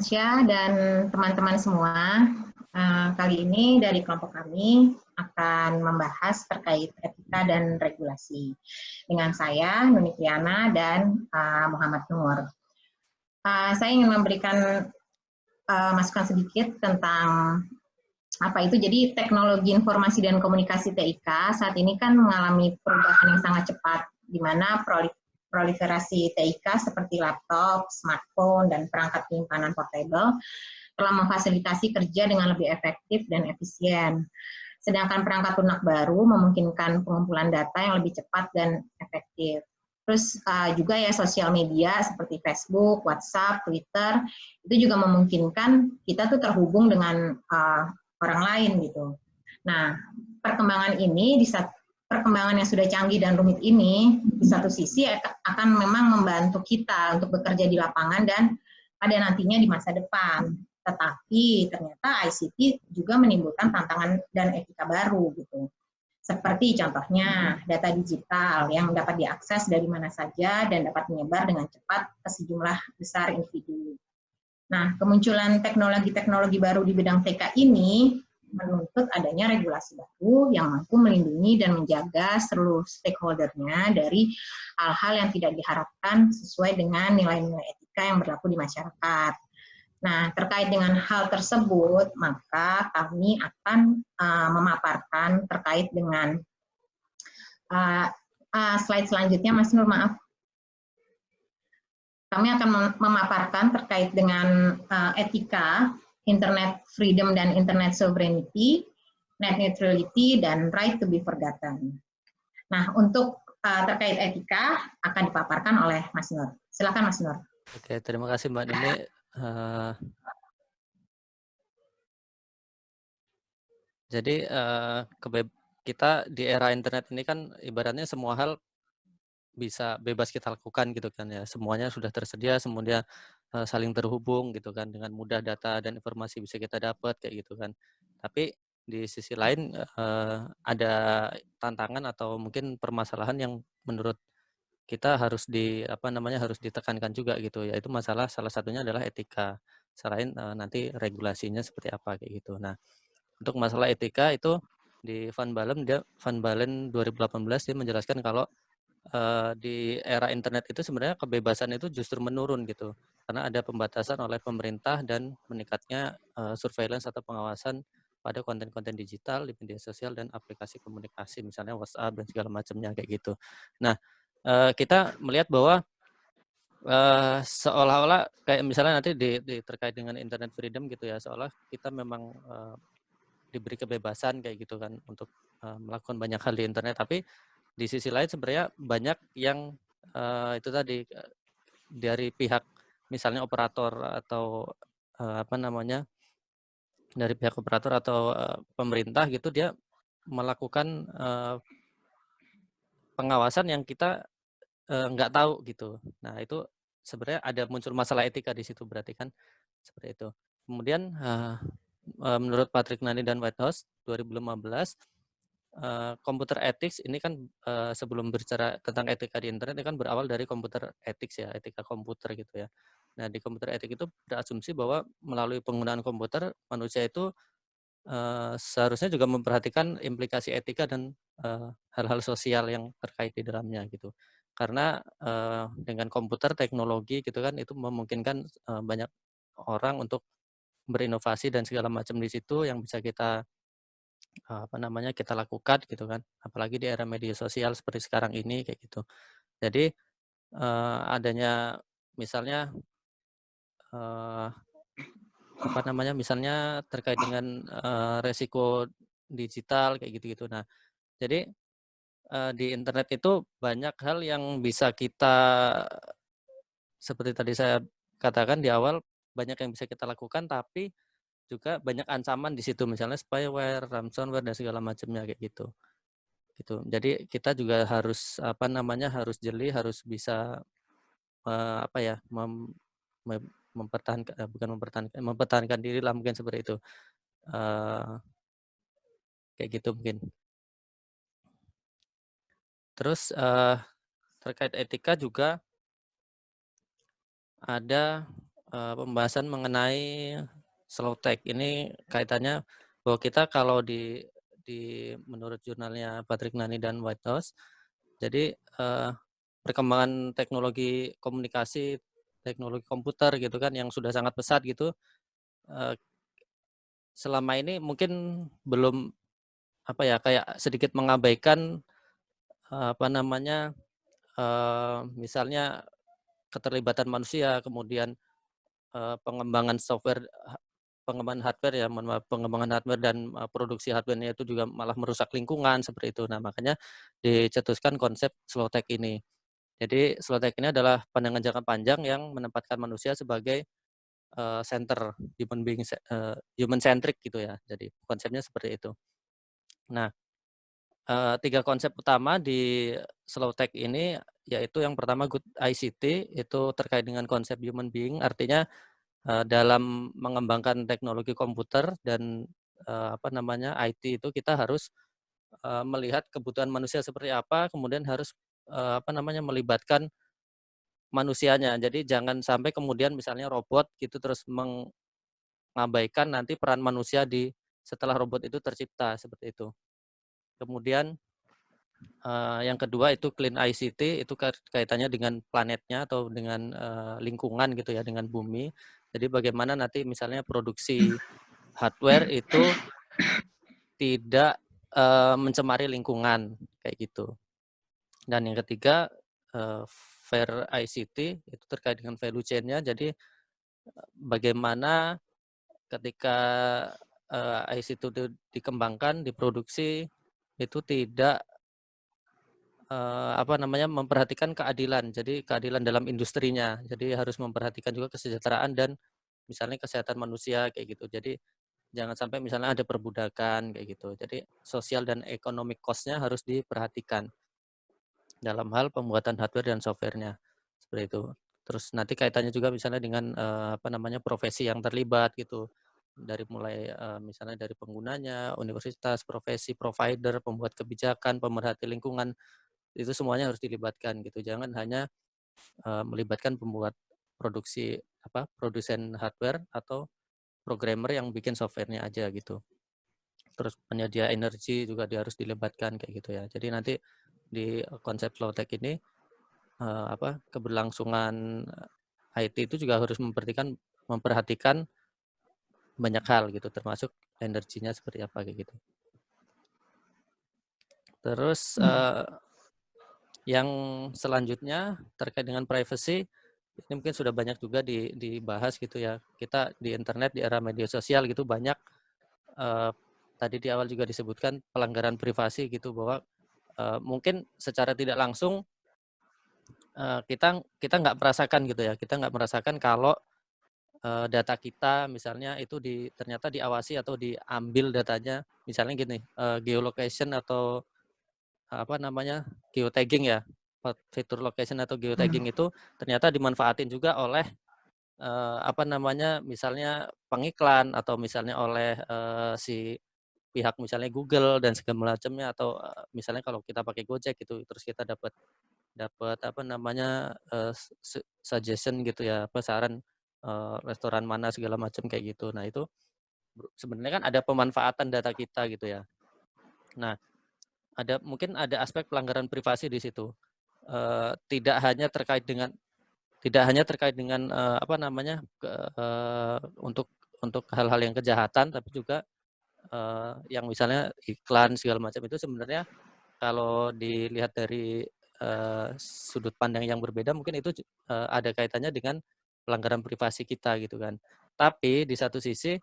Ansya dan teman-teman semua. Kali ini dari kelompok kami akan membahas terkait etika dan regulasi dengan saya, Nuni Triana, dan Muhammad Nur. Saya ingin memberikan masukan sedikit tentang apa itu. Jadi teknologi informasi dan komunikasi TIK saat ini kan mengalami perubahan yang sangat cepat, di mana proliferasi TIK seperti laptop, smartphone, dan perangkat penyimpanan portable telah memfasilitasi kerja dengan lebih efektif dan efisien. Sedangkan perangkat lunak baru memungkinkan pengumpulan data yang lebih cepat dan efektif. Terus juga ya sosial media seperti Facebook, WhatsApp, Twitter, itu juga memungkinkan kita tuh terhubung dengan orang lain gitu. Nah, perkembangan ini perkembangan yang sudah canggih dan rumit ini di satu sisi akan memang membantu kita untuk bekerja di lapangan dan pada nantinya di masa depan. Tetapi ternyata ICT juga menimbulkan tantangan dan etika baru gitu. Seperti contohnya data digital yang dapat diakses dari mana saja dan dapat menyebar dengan cepat ke sejumlah besar individu. Nah, kemunculan teknologi-teknologi baru di bidang TK ini menuntut adanya regulasi baru yang mampu melindungi dan menjaga seluruh stakeholder-nya dari hal-hal yang tidak diharapkan sesuai dengan nilai-nilai etika yang berlaku di masyarakat. Nah, terkait dengan hal tersebut, maka kami akan memaparkan terkait dengan slide selanjutnya, Mas Nur, maaf. Kami akan memaparkan terkait dengan etika, internet freedom dan internet sovereignty, net neutrality, dan right to be forgotten. Nah, untuk terkait etika akan dipaparkan oleh Mas Nur. Silakan, Mas Nur. Oke, terima kasih Mbak Nini. Jadi kita di era internet ini kan ibaratnya semua hal bisa bebas kita lakukan gitu kan ya. Semuanya sudah tersedia, semuanya saling terhubung gitu kan, dengan mudah data dan informasi bisa kita dapat kayak gitu kan. Tapi di sisi lain ada tantangan atau mungkin permasalahan yang menurut kita harus harus ditekankan juga gitu, yaitu salah satunya adalah etika. Selain nanti regulasinya seperti apa kayak gitu. Nah, untuk masalah etika itu di Van Balen 2018 dia menjelaskan kalau di era internet itu sebenarnya kebebasan itu justru menurun gitu, karena ada pembatasan oleh pemerintah dan meningkatnya surveillance atau pengawasan pada konten-konten digital di media sosial dan aplikasi komunikasi, misalnya WhatsApp dan segala macamnya kayak gitu. Nah, kita melihat bahwa seolah-olah kayak misalnya nanti terkait dengan internet freedom gitu ya, seolah kita memang diberi kebebasan kayak gitu kan untuk melakukan banyak hal di internet, tapi di sisi lain sebenarnya banyak yang itu tadi dari pihak misalnya operator atau dari pihak operator atau pemerintah gitu, dia melakukan pengawasan yang kita nggak tahu gitu. Nah, itu sebenarnya ada muncul masalah etika di situ berarti kan, seperti itu. Kemudian menurut Patrick Nani dan Whitehouse 2015, computer ethics ini kan sebelum berbicara tentang etika di internet ini kan berawal dari computer ethics ya, etika komputer gitu ya. Nah, di computer ethics itu berasumsi bahwa melalui penggunaan komputer, manusia itu seharusnya juga memperhatikan implikasi etika dan hal-hal sosial yang terkait di dalamnya gitu. Karena dengan komputer teknologi gitu kan itu memungkinkan banyak orang untuk berinovasi dan segala macam di situ yang bisa kita kita lakukan gitu kan. Apalagi di era media sosial seperti sekarang ini kayak gitu. Jadi adanya misalnya misalnya terkait dengan resiko digital kayak gitu-gitu. Nah, jadi di internet itu banyak hal yang bisa kita, seperti tadi saya katakan di awal, banyak yang bisa kita lakukan, tapi juga banyak ancaman di situ, misalnya spyware, ransomware dan segala macamnya kayak gitu. Gitu. Jadi kita juga harus harus jeli, harus bisa mempertahankan diri lah mungkin seperti itu. Kayak gitu mungkin. Terus terkait etika juga ada pembahasan mengenai slow tech. Ini kaitannya bahwa kita kalau di menurut jurnalnya Patrick Nani dan White House, jadi perkembangan teknologi komunikasi, teknologi komputer gitu kan yang sudah sangat pesat gitu, selama ini mungkin belum apa ya, kayak sedikit mengabaikan apa namanya, misalnya keterlibatan manusia, kemudian pengembangan software, pengembangan hardware ya, mohon maaf, pengembangan hardware dan produksi hardware-nya itu juga malah merusak lingkungan seperti itu. Nah, makanya dicetuskan konsep slow tech ini. Jadi slow tech ini adalah pandangan jangka panjang yang menempatkan manusia sebagai center human centric gitu ya. Jadi konsepnya seperti itu. Nah, 3 konsep utama di slow tech ini yaitu yang pertama good ICT, itu terkait dengan konsep human being, artinya dalam mengembangkan teknologi komputer dan apa namanya IT itu kita harus melihat kebutuhan manusia seperti apa, kemudian harus apa namanya melibatkan manusianya. Jadi jangan sampai kemudian misalnya robot gitu terus mengabaikan nanti peran manusia di setelah robot itu tercipta seperti itu. Kemudian yang kedua itu clean ICT, itu kaitannya dengan planetnya atau dengan lingkungan gitu ya, dengan bumi. Jadi bagaimana nanti misalnya produksi hardware itu tidak mencemari lingkungan kayak gitu. Dan yang ketiga fair ICT, itu terkait dengan value chain-nya. Jadi bagaimana ketika ICT itu dikembangkan, diproduksi itu tidak apa namanya, memperhatikan keadilan. Jadi keadilan dalam industrinya. Jadi harus memperhatikan juga kesejahteraan dan misalnya kesehatan manusia kayak gitu. Jadi jangan sampai misalnya ada perbudakan kayak gitu. Jadi sosial dan economic cost-nya harus diperhatikan dalam hal pembuatan hardware dan software-nya. Seperti itu. Terus nanti kaitannya juga misalnya dengan apa namanya, profesi yang terlibat gitu. Dari mulai misalnya dari penggunanya, universitas, profesi, provider, pembuat kebijakan, pemerhati lingkungan, itu semuanya harus dilibatkan gitu. Jangan hanya melibatkan pembuat produksi produsen hardware atau programmer yang bikin softwarenya aja gitu. Terus penyedia energi juga harus dilibatkan kayak gitu ya. Jadi nanti di konsep slow tech ini keberlangsungan IT itu juga harus memperhatikan banyak hal gitu, termasuk energinya seperti apa kayak gitu. Terus yang selanjutnya terkait dengan privacy, ini mungkin sudah banyak juga dibahas gitu ya. Kita di internet, di era media sosial gitu banyak, tadi di awal juga disebutkan pelanggaran privasi gitu, bahwa mungkin secara tidak langsung kita nggak merasakan gitu ya, kita nggak merasakan kalau data kita misalnya itu ternyata diawasi atau diambil datanya, misalnya gini, geolocation atau apa namanya, geotagging ya, fitur location atau geotagging itu ternyata dimanfaatin juga oleh apa namanya, misalnya pengiklan atau misalnya oleh si pihak misalnya Google dan segala macamnya, atau misalnya kalau kita pakai Gojek gitu terus kita dapat apa namanya, suggestion gitu ya, apa saran restoran mana segala macam kayak gitu. Nah itu sebenarnya kan ada pemanfaatan data kita gitu ya. Nah mungkin ada aspek pelanggaran privasi di situ. Tidak hanya terkait dengan apa namanya, untuk hal-hal yang kejahatan, tapi juga yang misalnya iklan segala macam itu sebenarnya kalau dilihat dari sudut pandang yang berbeda, mungkin itu ada kaitannya dengan pelanggaran privasi kita gitu kan. Tapi di satu sisi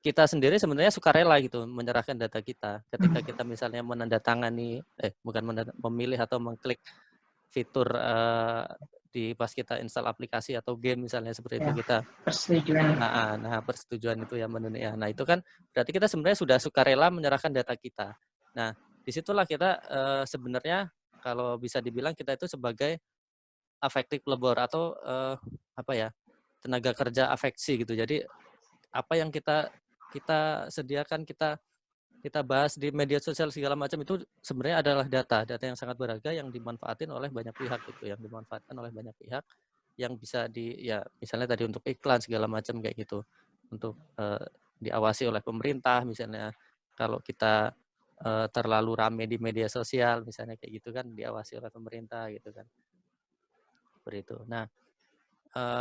kita sendiri sebenarnya sukarela gitu menyerahkan data kita. Ketika kita misalnya memilih atau mengklik fitur pas kita install aplikasi atau game misalnya seperti itu, kita persetujuan. persetujuan itu ya Nah itu kan berarti kita sebenarnya sudah sukarela menyerahkan data kita. Nah disitulah kita sebenarnya kalau bisa dibilang kita itu sebagai affective labor atau tenaga kerja afeksi gitu. Jadi apa yang kita sediakan, kita bahas di media sosial segala macam itu sebenarnya adalah data yang sangat berharga yang dimanfaatin oleh banyak pihak gitu, yang dimanfaatkan oleh banyak pihak. yang bisa misalnya tadi untuk iklan segala macam kayak gitu, untuk diawasi oleh pemerintah misalnya. Kalau kita terlalu rame di media sosial misalnya kayak gitu kan diawasi oleh pemerintah gitu kan, seperti itu. Nah,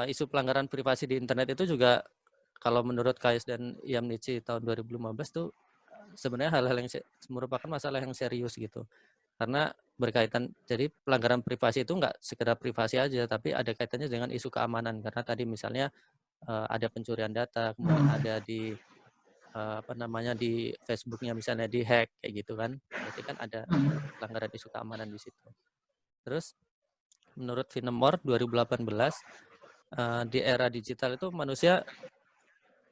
isu pelanggaran privasi di internet itu juga kalau menurut KAIS dan Yamnichi tahun 2015 tuh sebenarnya hal-hal yang merupakan masalah yang serius gitu. Karena berkaitan, jadi pelanggaran privasi itu nggak sekedar privasi aja, tapi ada kaitannya dengan isu keamanan. Karena tadi misalnya ada pencurian data, kemudian ada di di Facebooknya misalnya di-hack kayak gitu kan. Berarti kan ada pelanggaran isu keamanan di situ. Terus menurut Finemore 2018 di era digital itu manusia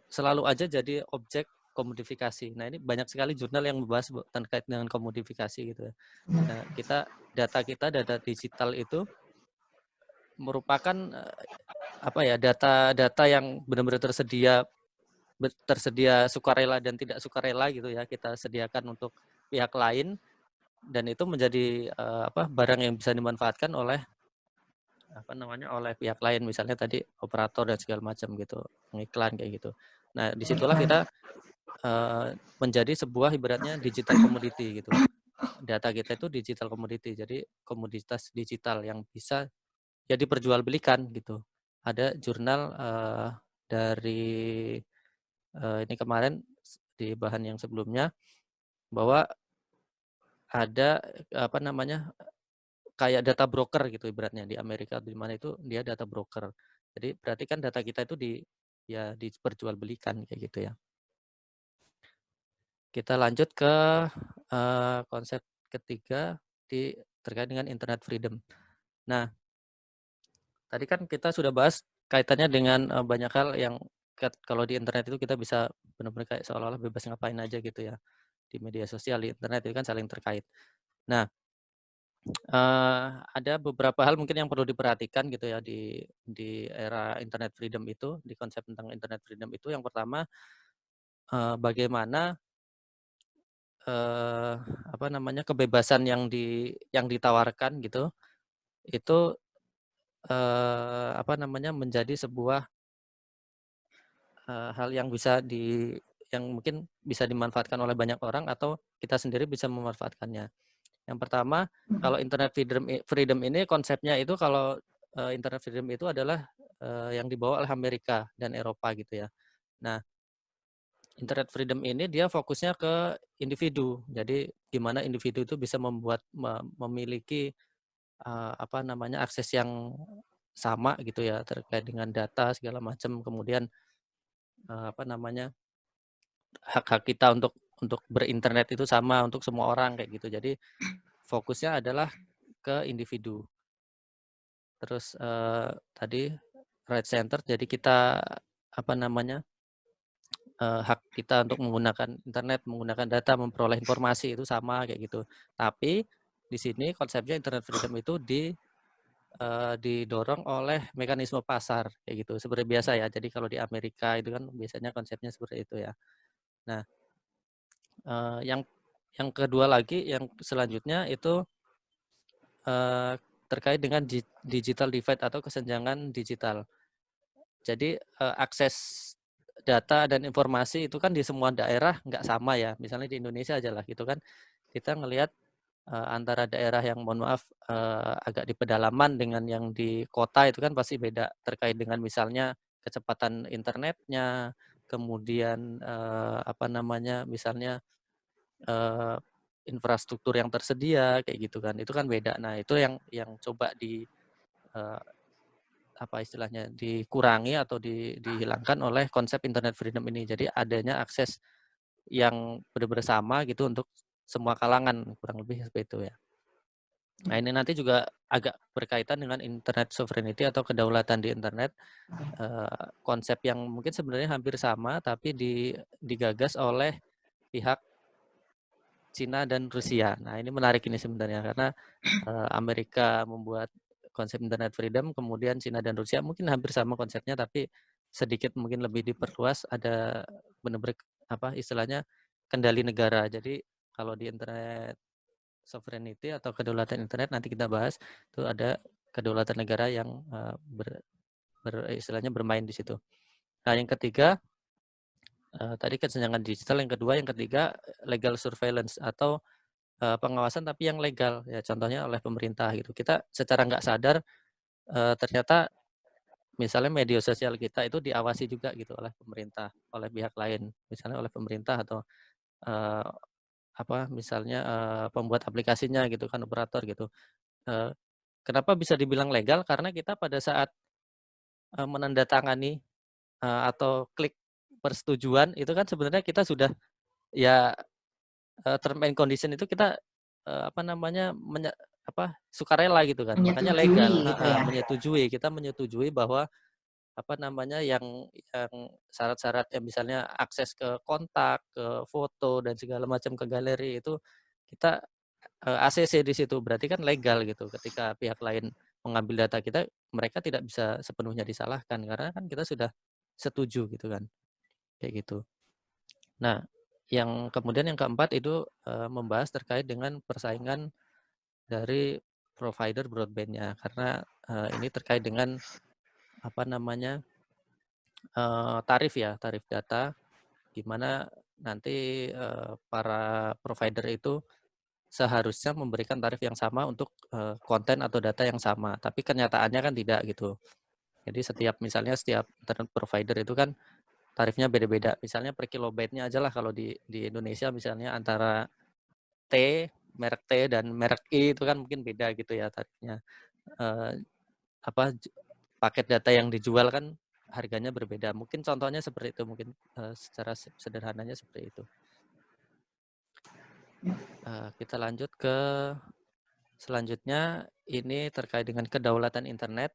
selalu aja jadi objek komodifikasi. Nah, ini banyak sekali jurnal yang membahas terkait dengan komodifikasi gitu ya. Nah, data digital itu merupakan data-data yang benar-benar tersedia sukarela dan tidak sukarela gitu ya, kita sediakan untuk pihak lain, dan itu menjadi barang yang bisa dimanfaatkan oleh oleh pihak lain, misalnya tadi operator dan segala macam gitu, pengiklan kayak gitu. Nah, disitulah kita menjadi sebuah ibaratnya digital commodity gitu. Data kita itu digital commodity, jadi komoditas digital yang bisa ya diperjualbelikan gitu. Ada jurnal dari ini kemarin di bahan yang sebelumnya bahwa ada kayak data broker gitu ibaratnya di Amerika di mana itu dia data broker. Jadi berarti kan data kita itu diperjualbelikan kayak gitu ya. Kita lanjut ke konsep ketiga terkait dengan internet freedom. Nah, tadi kan kita sudah bahas kaitannya dengan banyak hal yang kalau di internet itu kita bisa benar-benar kayak seolah-olah bebas ngapain aja gitu ya. Di media sosial, di internet itu kan saling terkait. Nah, ada beberapa hal mungkin yang perlu diperhatikan gitu ya di era internet freedom itu, di konsep tentang internet freedom itu. Yang pertama, bagaimana kebebasan yang ditawarkan gitu, itu menjadi sebuah hal yang yang mungkin bisa dimanfaatkan oleh banyak orang atau kita sendiri bisa memanfaatkannya. Yang pertama, kalau internet freedom ini konsepnya itu kalau internet freedom itu adalah yang dibawa oleh Amerika dan Eropa gitu ya. Nah, internet freedom ini dia fokusnya ke individu. Jadi gimana individu itu bisa memiliki akses yang sama gitu ya terkait dengan data segala macam. Kemudian hak-hak kita untuk berinternet itu sama untuk semua orang kayak gitu. Jadi fokusnya adalah ke individu. Terus tadi right center, jadi kita hak kita untuk menggunakan internet, menggunakan data, memperoleh informasi itu sama kayak gitu. Tapi di sini konsepnya internet freedom itu didorong oleh mekanisme pasar kayak gitu. Seperti biasa ya. Jadi kalau di Amerika itu kan biasanya konsepnya seperti itu ya. Nah, yang kedua lagi, yang selanjutnya itu terkait dengan digital divide atau kesenjangan digital. Jadi akses data dan informasi itu kan di semua daerah nggak sama ya. Misalnya di Indonesia aja lah gitu kan. Kita ngelihat antara daerah yang mohon maaf agak di pedalaman dengan yang di kota itu kan pasti beda terkait dengan misalnya kecepatan internetnya, kemudian misalnya infrastruktur yang tersedia kayak gitu kan. Itu kan beda. Nah, itu yang coba istilahnya dikurangi atau dihilangkan oleh konsep internet freedom ini. Jadi adanya akses yang benar-benar sama gitu untuk semua kalangan, kurang lebih seperti itu ya. Nah, ini nanti juga agak berkaitan dengan internet sovereignty atau kedaulatan di internet. Konsep yang mungkin sebenarnya hampir sama tapi digagas oleh pihak Cina dan Rusia. Nah, ini menarik ini sebenarnya karena Amerika membuat konsep internet freedom, kemudian Cina dan Rusia mungkin hampir sama konsepnya tapi sedikit mungkin lebih diperluas, ada benar-benar istilahnya kendali negara. Jadi kalau di internet sovereignty atau kedaulatan internet nanti kita bahas itu ada kedaulatan negara yang istilahnya bermain di situ. Nah, yang ketiga tadi kesenjangan digital, yang ketiga legal surveillance atau pengawasan tapi yang legal ya, contohnya oleh pemerintah gitu. Kita secara nggak sadar ternyata misalnya media sosial kita itu diawasi juga gitu oleh pemerintah, oleh pihak lain, misalnya oleh pemerintah atau eh, misalnya pembuat aplikasinya gitu kan, operator gitu. Eh, Kenapa bisa dibilang legal? Karena kita pada saat menandatangani atau klik persetujuan itu kan sebenarnya kita sudah ya term and condition itu kita sukarela gitu kan. Makanya Menyetujui legal, gitu ya. kita menyetujui bahwa yang syarat-syarat yang misalnya akses ke kontak, ke foto dan segala macam ke galeri itu kita ACC di situ. Berarti kan legal gitu. Ketika pihak lain mengambil data kita, mereka tidak bisa sepenuhnya disalahkan karena kan kita sudah setuju gitu kan. Kayak gitu. Nah, kemudian yang keempat itu membahas terkait dengan persaingan dari provider broadband-nya karena ini terkait dengan tarif ya, tarif data, di mana nanti para provider itu seharusnya memberikan tarif yang sama untuk konten atau data yang sama, tapi kenyataannya kan tidak gitu. Jadi setiap internet provider itu kan tarifnya beda-beda. Misalnya per kilobyte-nya aja lah kalau di Indonesia misalnya antara T, merek T dan merek I itu kan mungkin beda gitu ya tarifnya. Eh, Paket data yang dijual kan harganya berbeda. Mungkin contohnya seperti itu, mungkin secara sederhananya seperti itu. Kita lanjut ke selanjutnya, ini terkait dengan kedaulatan internet.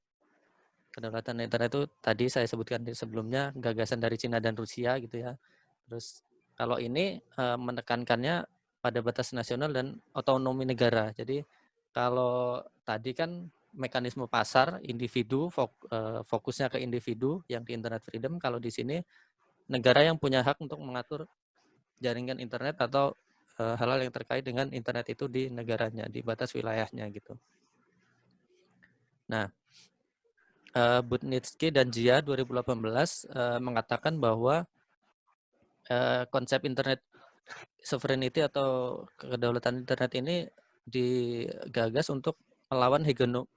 Kedaulatan internet itu tadi saya sebutkan sebelumnya, gagasan dari Cina dan Rusia gitu ya. Terus kalau ini menekankannya pada batas nasional dan otonomi negara. Jadi kalau tadi kan mekanisme pasar, individu, fokusnya ke individu yang di internet freedom. Kalau di sini negara yang punya hak untuk mengatur jaringan internet atau hal-hal yang terkait dengan internet itu di negaranya, di batas wilayahnya gitu. Nah, Budnitsky dan Jia 2018 mengatakan bahwa konsep internet sovereignty atau kedaulatan internet ini digagas untuk melawan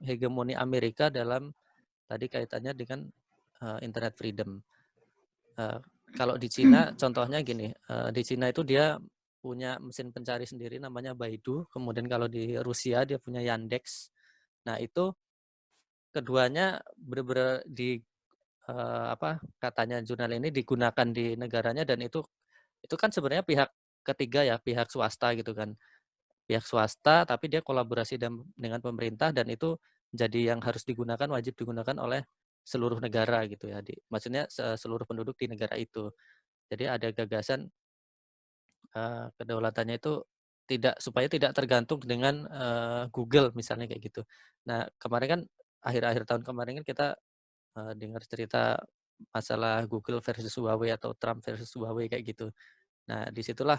hegemoni Amerika dalam tadi kaitannya dengan internet freedom. Kalau di Cina contohnya gini, di Cina itu dia punya mesin pencari sendiri namanya Baidu, kemudian kalau di Rusia dia punya Yandex. Nah, itu keduanya benar-benar katanya jurnal ini digunakan di negaranya, dan itu kan sebenarnya pihak ketiga ya, pihak swasta gitu kan. Pihak swasta tapi dia kolaborasi dengan pemerintah, dan itu jadi yang harus digunakan, wajib digunakan oleh seluruh negara gitu ya. Maksudnya seluruh penduduk di negara itu. Jadi ada gagasan kedaulatannya itu supaya tidak tergantung dengan Google misalnya kayak gitu. Nah, kemarin kan akhir-akhir tahun kemarin kan kita dengar cerita masalah Google versus Huawei atau Trump versus Huawei kayak gitu. Nah, disitulah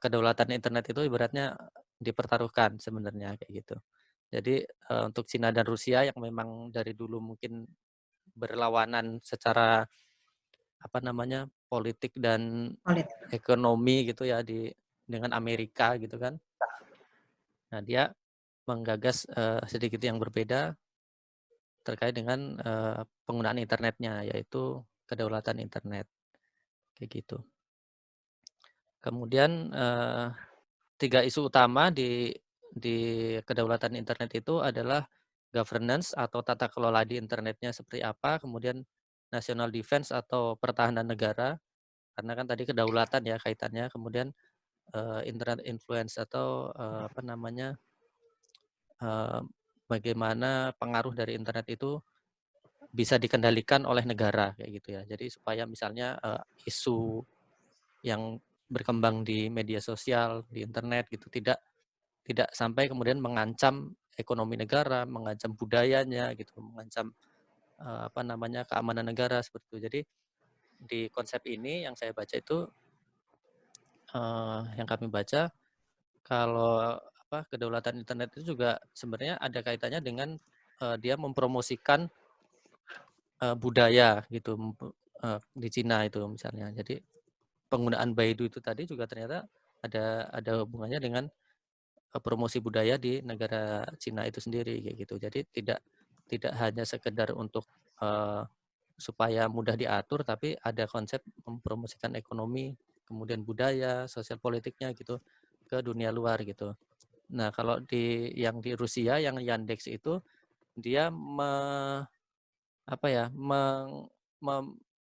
kedaulatan internet itu ibaratnya dipertaruhkan sebenarnya kayak gitu. Jadi untuk Cina dan Rusia yang memang dari dulu mungkin berlawanan secara politik dan ekonomi gitu ya dengan Amerika gitu kan. Nah, dia menggagas sedikit yang berbeda terkait dengan penggunaan internetnya, yaitu kedaulatan internet kayak gitu. Kemudian 3 isu utama di kedaulatan internet itu adalah governance atau tata kelola di internetnya seperti apa, kemudian national defense atau pertahanan negara, karena kan tadi kedaulatan ya kaitannya, kemudian internet influence atau bagaimana pengaruh dari internet itu bisa dikendalikan oleh negara kayak gitu ya. Jadi supaya misalnya isu yang berkembang di media sosial, di internet gitu tidak sampai kemudian mengancam ekonomi negara, mengancam budayanya gitu, mengancam keamanan negara seperti itu. Jadi di konsep ini yang saya baca itu yang kami baca, kalau kedaulatan internet itu juga sebenarnya ada kaitannya dengan dia mempromosikan budaya gitu di Cina itu misalnya. Jadi penggunaan Baidu itu tadi juga ternyata ada hubungannya dengan promosi budaya di negara Cina itu sendiri kayak gitu. Jadi tidak hanya sekedar untuk supaya mudah diatur, tapi ada konsep mempromosikan ekonomi, kemudian budaya, sosial politiknya gitu ke dunia luar gitu. Nah, kalau yang di Rusia yang Yandex itu dia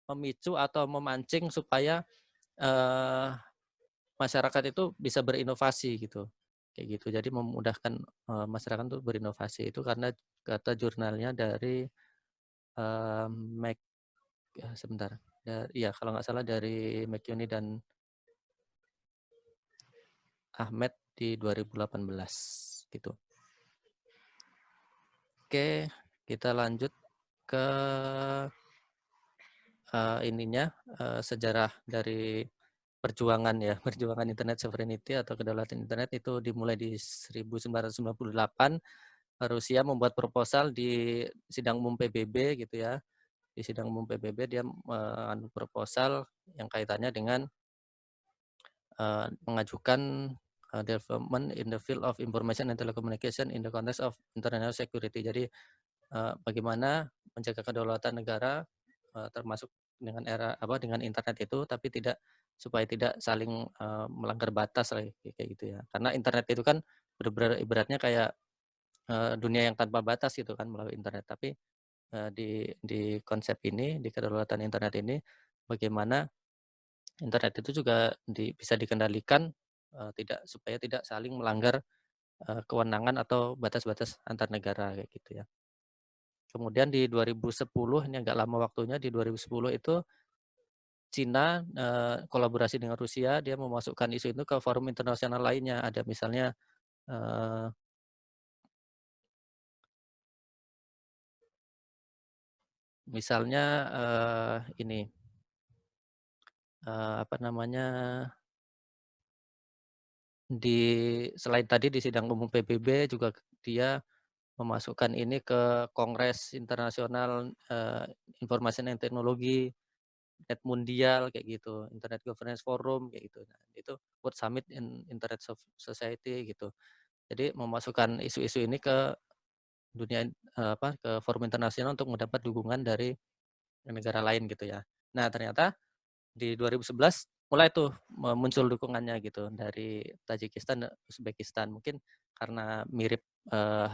memicu atau memancing supaya masyarakat itu bisa berinovasi gitu. Kayak gitu. Jadi memudahkan masyarakat untuk berinovasi itu karena kata jurnalnya dari kalau nggak salah dari McCune dan Ahmed di 2018 gitu. Oke, kita lanjut ke sejarah dari perjuangan internet sovereignty atau kedaulatan internet itu dimulai di 1998. Rusia membuat proposal di sidang umum PBB gitu ya. Di sidang umum PBB dia proposal yang kaitannya dengan mengajukan development in the field of information and telecommunication in the context of international security. Jadi bagaimana menjaga kedaulatan negara termasuk dengan dengan internet itu, tapi supaya tidak saling melanggar batas kayak gitu ya. Karena internet itu kan benar-benar ibaratnya kayak dunia yang tanpa batas gitu kan melalui internet. Tapi di konsep ini, di kedaulatan internet ini, bagaimana internet itu juga bisa dikendalikan supaya tidak saling melanggar kewenangan atau batas-batas antar negara kayak gitu ya. Kemudian di 2010, ini agak lama waktunya, di 2010 itu Cina kolaborasi dengan Rusia, dia memasukkan isu itu ke forum internasional lainnya. Ada misalnya ini selain tadi di sidang umum PBB juga dia memasukkan ini ke Kongres Internasional Informasi dan Teknologi, Net Mundial kayak gitu, Internet Governance Forum kayak gitu. Nah, itu World Summit in Internet Society gitu. Jadi memasukkan isu-isu ini ke dunia ke forum internasional untuk mendapat dukungan dari negara lain gitu ya. Nah, ternyata di 2011 mulai tuh muncul dukungannya gitu dari Tajikistan dan Uzbekistan, mungkin karena mirip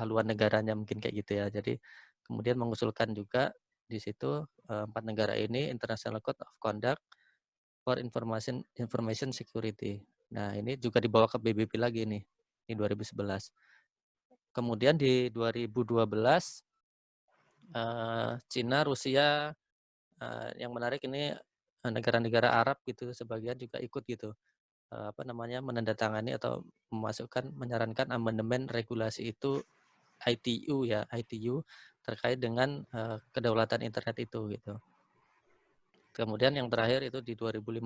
haluan negaranya mungkin kayak gitu ya. Jadi kemudian mengusulkan juga di situ 4 negara ini International Code of Conduct for Information Security. Nah, ini juga dibawa ke PBB lagi nih di 2011. Kemudian di 2012 Cina, Rusia, yang menarik ini negara-negara Arab gitu sebagian juga ikut gitu menandatangani atau menyarankan amandemen regulasi itu ITU terkait dengan kedaulatan internet itu gitu. Kemudian yang terakhir itu di 2015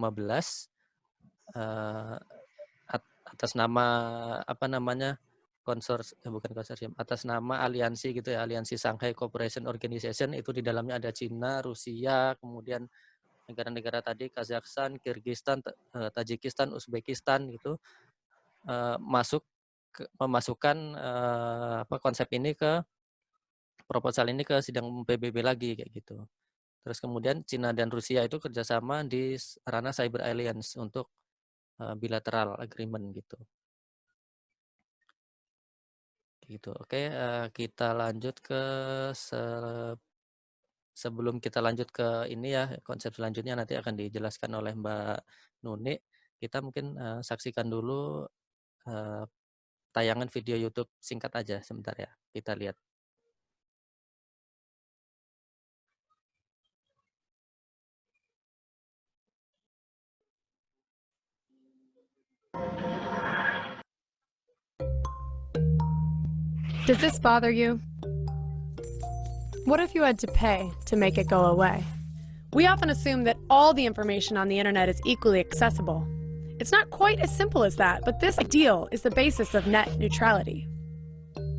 atas nama atas nama aliansi gitu ya, aliansi Shanghai Cooperation Organization, itu di dalamnya ada Cina, Rusia, kemudian negara-negara tadi Kazakhstan, Kyrgyzstan, Tajikistan, Uzbekistan gitu memasukkan konsep ini ke proposal ini ke sidang umum PBB lagi kayak gitu. Terus kemudian Cina dan Rusia itu kerjasama di ranah Cyber Alliance untuk bilateral agreement gitu. Gitu. Oke, kita lanjut ke sebelum kita lanjut ke ini ya, konsep selanjutnya nanti akan dijelaskan oleh Mbak Nuni. Kita mungkin saksikan dulu tayangan video YouTube singkat aja sebentar ya. Kita lihat. Does this bother you? What if you had to pay to make it go away? We often assume that all the information on the internet is equally accessible. It's not quite as simple as that, but this ideal is the basis of net neutrality.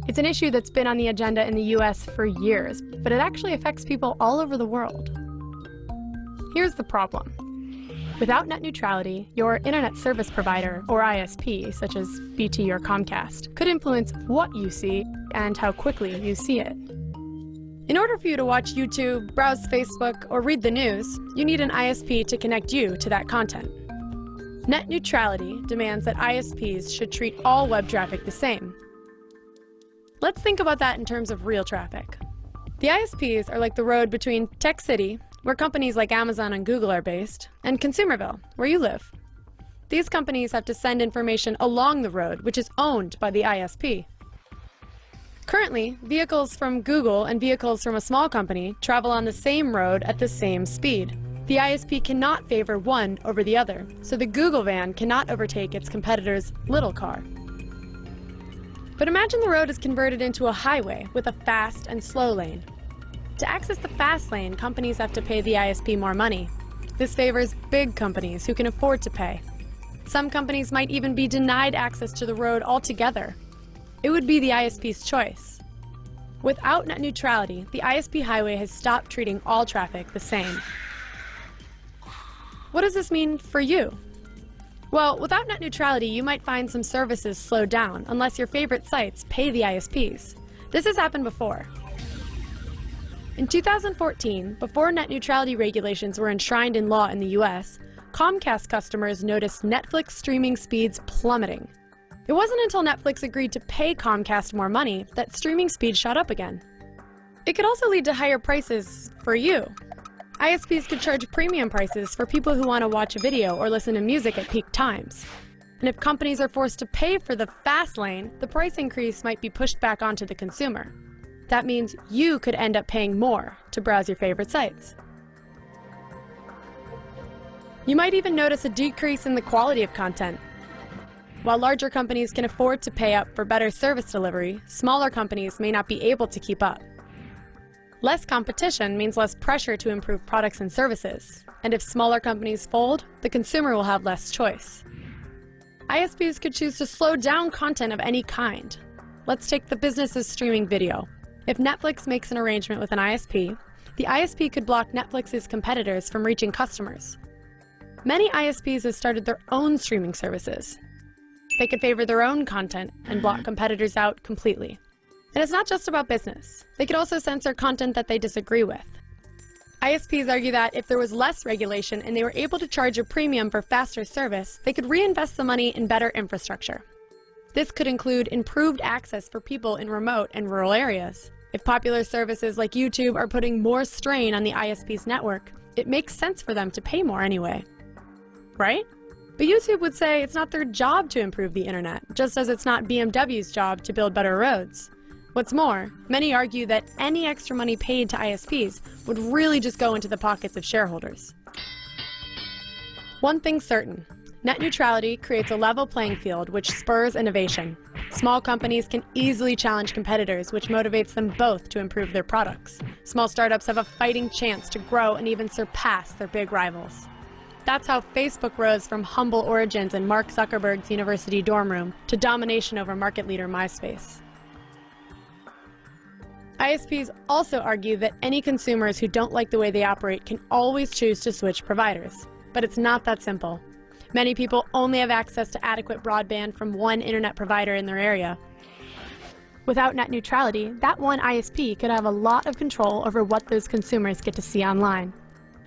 It's an issue that's been on the agenda in the US for years, but it actually affects people all over the world. Here's the problem. Without net neutrality, your internet service provider, or ISP, such as BT or Comcast, could influence what you see and how quickly you see it. In order for you to watch YouTube, browse Facebook, or read the news, you need an ISP to connect you to that content. Net neutrality demands that ISPs should treat all web traffic the same. Let's think about that in terms of real traffic. The ISPs are like the road between Tech City, where companies like Amazon and Google are based, and Consumerville, where you live. These companies have to send information along the road, which is owned by the ISP. Currently, vehicles from Google and vehicles from a small company travel on the same road at the same speed. The ISP cannot favor one over the other, so the Google van cannot overtake its competitor's little car. But imagine the road is converted into a highway with a fast and slow lane. To access the fast lane, companies have to pay the ISP more money. This favors big companies who can afford to pay. Some companies might even be denied access to the road altogether. It would be the ISP's choice. Without net neutrality, the ISP highway has stopped treating all traffic the same. What does this mean for you? Well, without net neutrality, you might find some services slow down unless your favorite sites pay the ISPs. This has happened before. In 2014, before net neutrality regulations were enshrined in law in the US, Comcast customers noticed Netflix streaming speeds plummeting. It wasn't until Netflix agreed to pay Comcast more money that streaming speed shot up again. It could also lead to higher prices for you. ISPs could charge premium prices for people who want to watch a video or listen to music at peak times. And if companies are forced to pay for the fast lane, the price increase might be pushed back onto the consumer. That means you could end up paying more to browse your favorite sites. You might even notice a decrease in the quality of content. While larger companies can afford to pay up for better service delivery, smaller companies may not be able to keep up. Less competition means less pressure to improve products and services. And if smaller companies fold, the consumer will have less choice. ISPs could choose to slow down content of any kind. Let's take the business of streaming video. If Netflix makes an arrangement with an ISP, the ISP could block Netflix's competitors from reaching customers. Many ISPs have started their own streaming services. They could favor their own content and block competitors out completely. And it's not just about business. They could also censor content that they disagree with. ISPs argue that if there was less regulation and they were able to charge a premium for faster service, they could reinvest the money in better infrastructure. This could include improved access for people in remote and rural areas. If popular services like YouTube are putting more strain on the ISP's network, it makes sense for them to pay more anyway. Right? But YouTube would say it's not their job to improve the internet, just as it's not BMW's job to build better roads. What's more, many argue that any extra money paid to ISPs would really just go into the pockets of shareholders. One thing's certain, net neutrality creates a level playing field which spurs innovation. Small companies can easily challenge competitors, which motivates them both to improve their products. Small startups have a fighting chance to grow and even surpass their big rivals. That's how Facebook rose from humble origins in Mark Zuckerberg's university dorm room to domination over market leader MySpace. ISPs also argue that any consumers who don't like the way they operate can always choose to switch providers. But it's not that simple. Many people only have access to adequate broadband from one internet provider in their area. Without net neutrality, that one ISP could have a lot of control over what those consumers get to see online.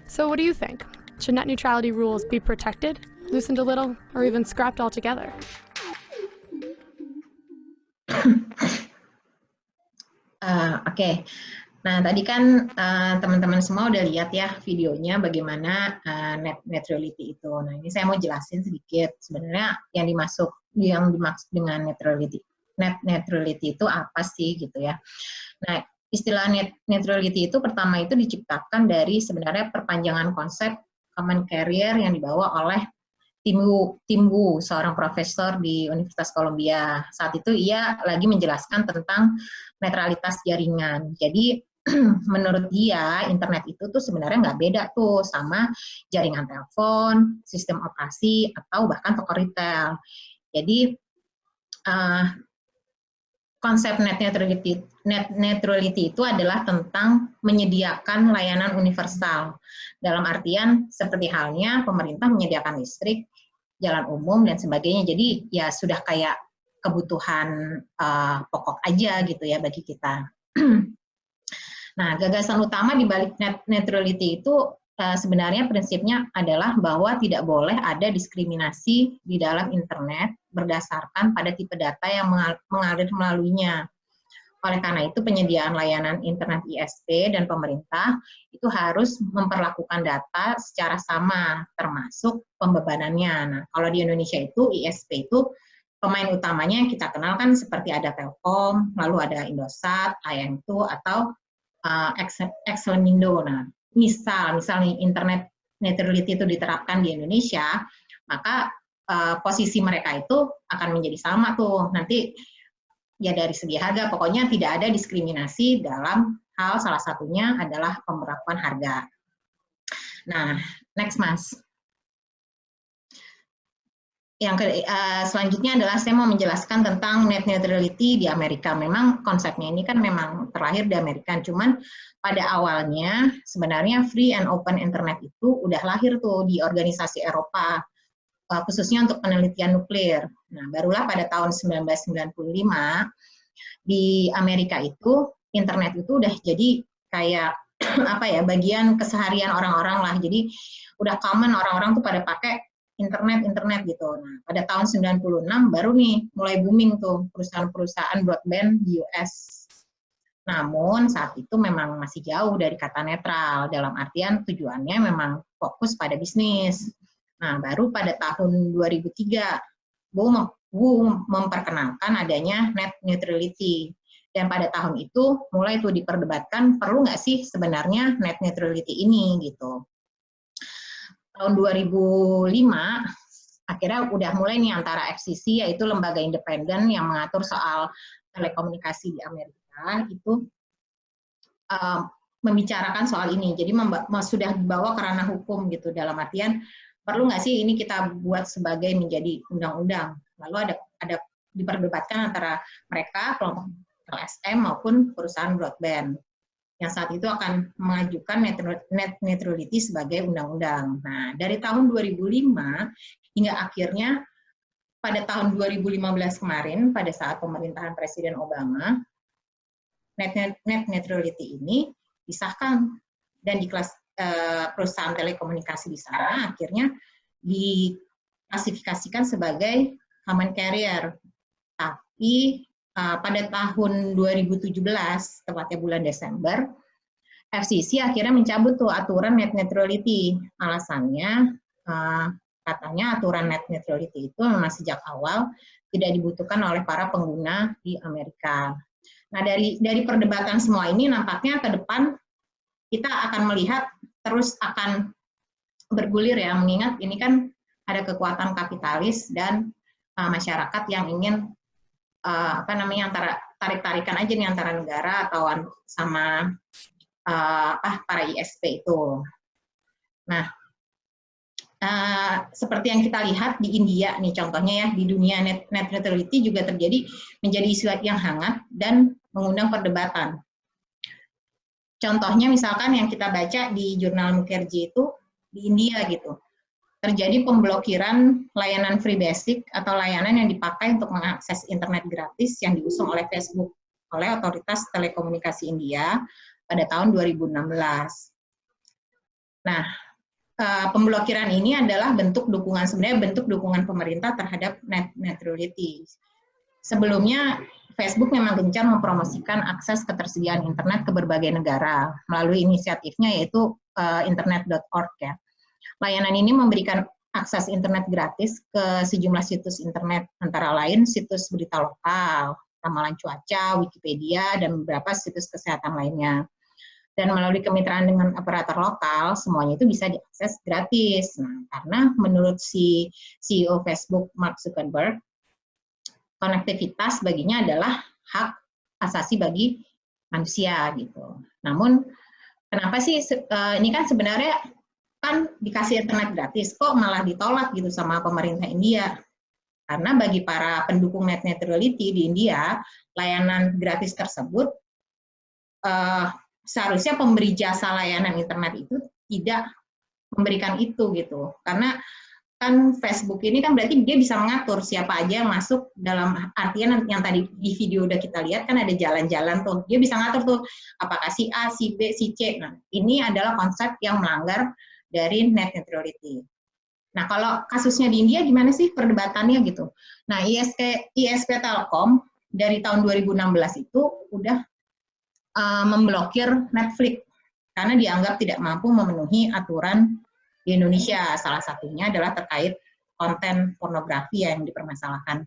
So what do you think? Should net neutrality rules be protected, loosened a little, or even scrapped altogether? Oke. Nah, tadi kan teman-teman semua udah lihat ya videonya bagaimana net neutrality itu. Nah, ini saya mau jelasin sedikit sebenarnya yang dimaksud dengan net neutrality itu apa sih gitu ya. Nah, istilah net neutrality itu pertama itu diciptakan dari sebenarnya perpanjangan konsep common carrier yang dibawa oleh Tim Wu, seorang profesor di Universitas Columbia. Saat itu ia lagi menjelaskan tentang netralitas jaringan. Jadi menurut dia internet itu tuh sebenarnya nggak beda tuh sama jaringan telepon, sistem operasi, atau bahkan toko retail. Jadi konsep net neutrality itu adalah tentang menyediakan layanan universal. Dalam artian seperti halnya pemerintah menyediakan listrik, jalan umum, dan sebagainya. Jadi ya sudah kayak kebutuhan pokok aja gitu ya bagi kita. Nah, gagasan utama di balik net neutrality itu sebenarnya prinsipnya adalah bahwa tidak boleh ada diskriminasi di dalam internet berdasarkan pada tipe data yang mengalir melaluinya. Oleh karena itu, penyediaan layanan internet ISP dan pemerintah itu harus memperlakukan data secara sama, termasuk pembebanannya. Nah, kalau di Indonesia itu ISP itu pemain utamanya yang kita kenal kan seperti ada Telkom, lalu ada Indosat, IM2, atau Excelmindo. Nah, misalnya internet neutrality itu diterapkan di Indonesia, maka posisi mereka itu akan menjadi sama tuh. Nanti ya dari segi harga, pokoknya tidak ada diskriminasi dalam hal salah satunya adalah pemberlakuan harga. Nah, next Mas. Yang selanjutnya adalah saya mau menjelaskan tentang net neutrality di Amerika. Memang konsepnya ini kan memang terlahir di Amerika, cuman pada awalnya sebenarnya free and open internet itu udah lahir tuh di organisasi Eropa, khususnya untuk penelitian nuklir. Nah, barulah pada tahun 1995 di Amerika itu internet itu udah jadi kayak apa ya, bagian keseharian orang-orang lah. Jadi udah common, orang-orang tuh pada pakai internet gitu. Nah, pada tahun 96 baru nih mulai booming tuh perusahaan-perusahaan broadband di US. Namun saat itu memang masih jauh dari kata netral, dalam artian tujuannya memang fokus pada bisnis. Nah, baru pada tahun 2003 WU memperkenalkan adanya net neutrality. Dan pada tahun itu mulai tuh diperdebatkan perlu nggak sih sebenarnya net neutrality ini gitu. Tahun 2005 akhirnya udah mulai nih antara FCC, yaitu lembaga independen yang mengatur soal telekomunikasi di Amerika, itu membicarakan soal ini. Jadi sudah dibawa ke ranah hukum gitu, dalam artian perlu nggak sih ini kita buat sebagai menjadi undang-undang. Lalu ada diperdebatkan antara mereka, kelompok LSM maupun perusahaan broadband, yang saat itu akan mengajukan net neutrality sebagai undang-undang. Nah, dari tahun 2005 hingga akhirnya pada tahun 2015 kemarin, pada saat pemerintahan Presiden Obama, net neutrality ini disahkan dan di kelas perusahaan telekomunikasi di sana akhirnya diklasifikasikan sebagai common carrier. Tapi pada tahun 2017, tepatnya bulan Desember, FCC akhirnya mencabut tuh aturan net neutrality. Alasannya, katanya aturan net neutrality itu memang sejak awal tidak dibutuhkan oleh para pengguna di Amerika. Nah, dari perdebatan semua ini nampaknya ke depan kita akan melihat terus akan bergulir ya, mengingat ini kan ada kekuatan kapitalis dan masyarakat yang ingin antara tarik-tarikan aja nih antara negara atau sama para ISP itu. Nah, seperti yang kita lihat di India nih contohnya ya, di dunia net neutrality juga terjadi menjadi isu yang hangat dan mengundang perdebatan. Contohnya misalkan yang kita baca di jurnal Mukherjee itu di India gitu. Terjadi pemblokiran layanan free basic atau layanan yang dipakai untuk mengakses internet gratis yang diusung oleh Facebook oleh Otoritas Telekomunikasi India pada tahun 2016. Nah, pemblokiran ini adalah bentuk dukungan pemerintah terhadap net neutrality. Sebelumnya Facebook memang gencar mempromosikan akses ketersediaan internet ke berbagai negara melalui inisiatifnya yaitu internet.org ya. Layanan ini memberikan akses internet gratis ke sejumlah situs internet, antara lain situs berita lokal, ramalan cuaca, Wikipedia, dan beberapa situs kesehatan lainnya. Dan melalui kemitraan dengan operator lokal, semuanya itu bisa diakses gratis. Nah, karena menurut si CEO Facebook, Mark Zuckerberg, konektivitas baginya adalah hak asasi bagi manusia gitu. Namun kenapa sih ini kan sebenarnya kan dikasih internet gratis, kok malah ditolak gitu sama pemerintah India? Karena bagi para pendukung net neutrality di India, layanan gratis tersebut seharusnya pemberi jasa layanan internet itu tidak memberikan itu gitu. Karena kan Facebook ini kan berarti dia bisa mengatur siapa aja yang masuk, dalam artian yang tadi di video udah kita lihat kan ada jalan-jalan tuh, dia bisa ngatur tuh apakah si A, si B, si C. Nah, ini adalah konsep yang melanggar dari net neutrality. Nah, kalau kasusnya di India gimana sih perdebatannya gitu. Nah, ISP Telkom dari tahun 2016 itu udah memblokir Netflix karena dianggap tidak mampu memenuhi aturan di Indonesia. Salah satunya adalah terkait konten pornografi yang dipermasalahkan.